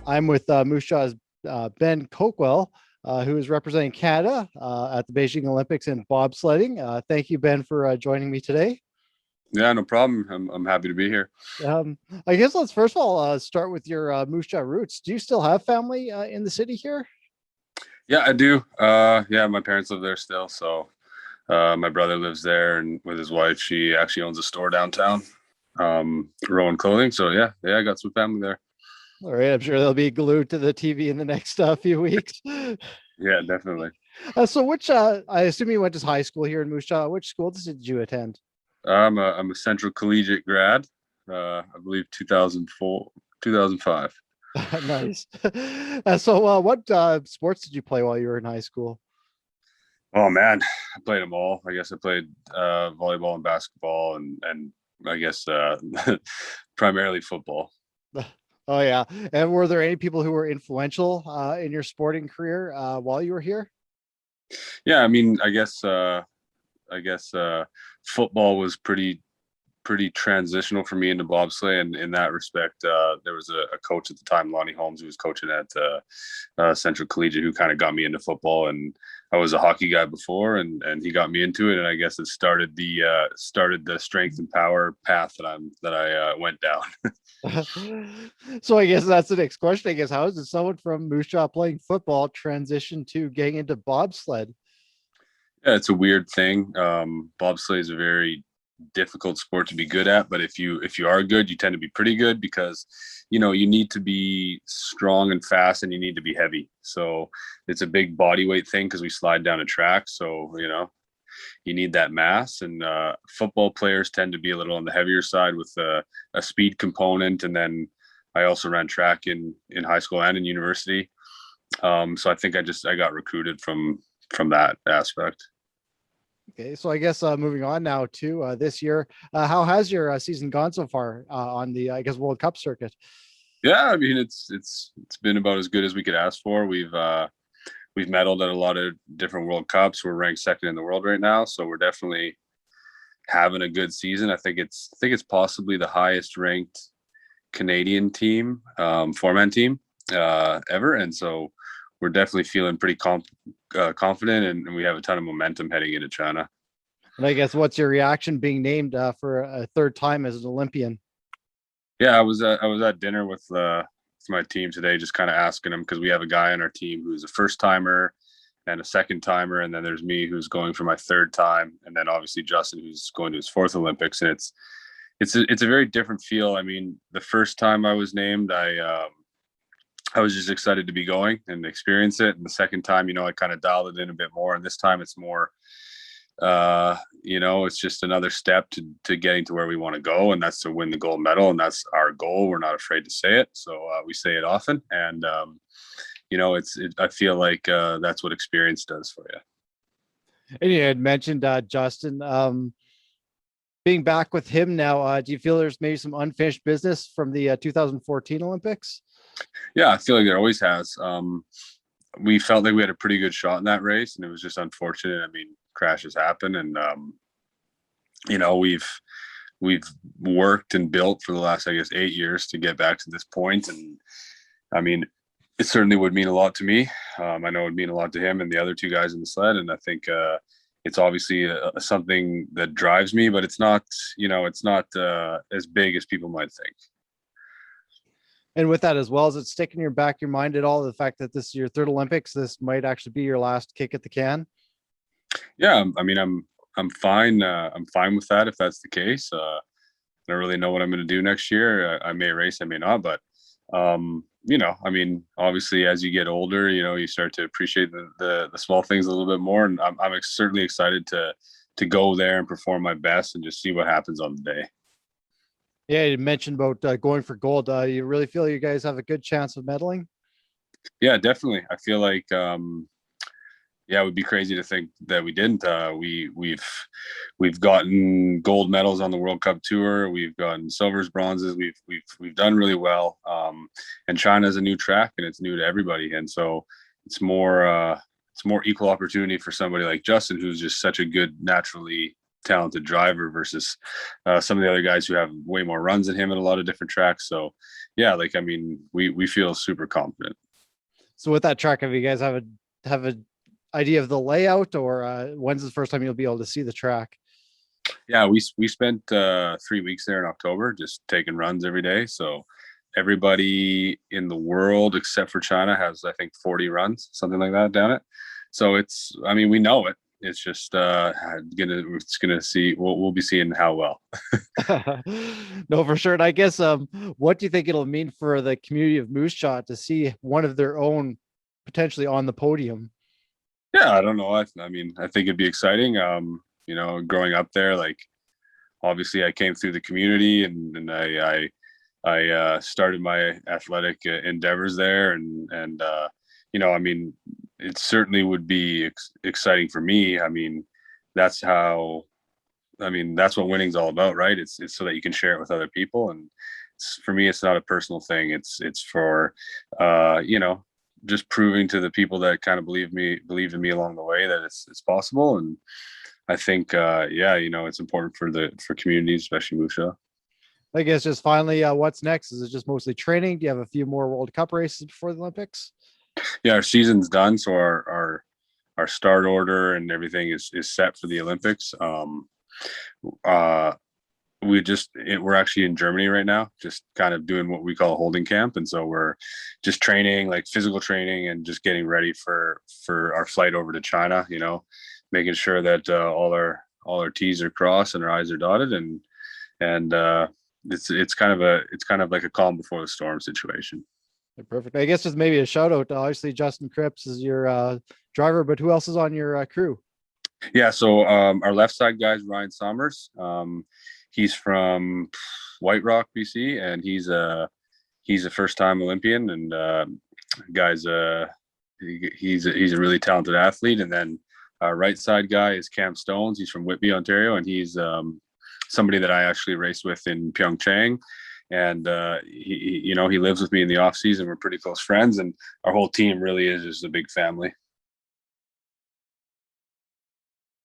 I'm with Moose Jaw's Ben Coakwell, who is representing Canada at the Beijing Olympics in bobsledding. Thank you, Ben, for joining me today. Yeah, no problem. I'm happy to be here. I guess let's first of all start with your Moose Jaw roots. Do you still have family in the city here? Yeah, I do. Yeah, my parents live there still, so my brother lives there, and with his wife, she actually owns a store downtown, Rowan Clothing. So yeah, I got some family there. All right, I'm sure they'll be glued to the TV in the next few weeks. Yeah, definitely. So, which I assume you went to high school here in Moose Jaw. Which school did you attend? I'm a Central Collegiate grad. I believe 2004, 2005. Nice. What sports did you play while you were in high school? Oh man, I played them all. I guess I played volleyball and basketball, and I guess primarily football. Oh yeah. And were there any people who were influential in your sporting career while you were here? Yeah, I mean, I guess football was pretty transitional for me into bobsleigh, and in that respect, there was a coach at the time, Lonnie Holmes, who was coaching at Central Collegiate, who kind of got me into football. And I was a hockey guy before, and he got me into it, and I guess it started the strength and power path that I went down. So I guess that's the next question. I guess how does someone from Moose Jaw playing football transition to getting into bobsled? Yeah, it's a weird thing. Bobsleigh is a very difficult sport to be good at, but if you are good, you tend to be pretty good because you need to be strong and fast, and you need to be heavy. So it's a big body weight thing because we slide down a track. So you need that mass, and football players tend to be a little on the heavier side with a speed component. And then I also ran track in high school and in university. So I think I got recruited from that aspect. Okay, so I guess moving on now to this year, how has your season gone so far on the I guess World Cup circuit? Yeah, I mean it's been about as good as we could ask for. We've medaled at a lot of different World Cups. We're ranked second in the world right now, so we're definitely having a good season. I think it's possibly the highest ranked Canadian team, four-man team ever, and so we're definitely feeling pretty confident, and we have a ton of momentum heading into China. And I guess what's your reaction being named for a third time as an Olympian? Yeah, I was at dinner with my team today, just kind of asking them because we have a guy on our team who's a first timer and a second timer, and then there's me who's going for my third time, and then obviously Justin who's going to his fourth Olympics, and it's a very different feel. I mean, the first time I was named, I was just excited to be going and experience it, and the second time, I kind of dialed it in a bit more, and this time it's more it's just another step to getting to where we want to go, and that's to win the gold medal, and that's our goal. We're not afraid to say it, so we say it often, and I feel like that's what experience does for you. And you had mentioned Justin. Being back with him now, do you feel there's maybe some unfinished business from the 2014 Olympics? Yeah, I feel like there always has. We felt like we had a pretty good shot in that race, and it was just unfortunate. I mean, crashes happen, and we've worked and built for the last, I guess, 8 years to get back to this point. And I mean, it certainly would mean a lot to me. I know it would mean a lot to him and the other two guys in the sled. And I think it's obviously something that drives me, but it's not as big as people might think. And with that as well, is it sticking in your back your mind at all, the fact that this is your third Olympics, this might actually be your last kick at the can? Yeah, I mean, I'm fine. I'm fine with that if that's the case. I don't really know what I'm going to do next year. I may race, I may not, but I mean, obviously, as you get older, you start to appreciate the small things a little bit more, and I'm certainly excited to go there and perform my best and just see what happens on the day. Yeah, you mentioned about going for gold. You really feel you guys have a good chance of medaling? Yeah, definitely. I feel like yeah, it would be crazy to think that we didn't. We've gotten gold medals on the World Cup tour. We've gotten silvers, bronzes. We've done really well. And China's a new track, and it's new to everybody, and so it's more equal opportunity for somebody like Justin, who's just such a good naturally talented driver versus some of the other guys who have way more runs than him at a lot of different tracks. So yeah, like, I mean, we feel super confident. So with that track, have you guys have a idea of the layout, or when's the first time you'll be able to see the track? Yeah, we spent 3 weeks there in October, just taking runs every day. So everybody in the world except for China has, I think, 40 runs, something like that, down it. So it's, I mean, we know it. It's just gonna see. We'll be seeing how well. No, for sure. And I guess what do you think it'll mean for the community of Moose Shot to see one of their own potentially on the podium? Yeah, I don't know. I mean, I think it'd be exciting. You know, growing up there, like, obviously I came through the community, and I started my athletic endeavors there, and you know, I mean, it certainly would be exciting for me. I mean, that's how. I mean, that's what winning's all about, right? It's so that you can share it with other people, and for me, it's not a personal thing. It's for, you know, just proving to the people that kind of believed in me along the way that it's possible. And I think, yeah, you know, it's important for communities, especially Musha. I guess just finally, what's next? Is it just mostly training? Do you have a few more World Cup races before the Olympics? Yeah, our season's done, so our start order and everything is set for the Olympics. Uh, we're actually in Germany right now, just kind of doing what we call a holding camp, and so we're just training, like physical training, and just getting ready for our flight over to China. You know, making sure that all our T's are crossed and our I's are dotted, and it's kind of like a calm before the storm situation. Perfect. I guess just maybe a shout out. Obviously, Justin Cripps is your driver, but who else is on your crew? Yeah, so our left side guy is Ryan Sommers. He's from White Rock, BC, and he's a first time Olympian, and guy's he's a really talented athlete. And then our right side guy is Cam Stones. He's from Whitby, Ontario, and he's somebody that I actually raced with in Pyeongchang. And he you know, he lives with me in the off season. We're pretty close friends, and our whole team really is just a big family.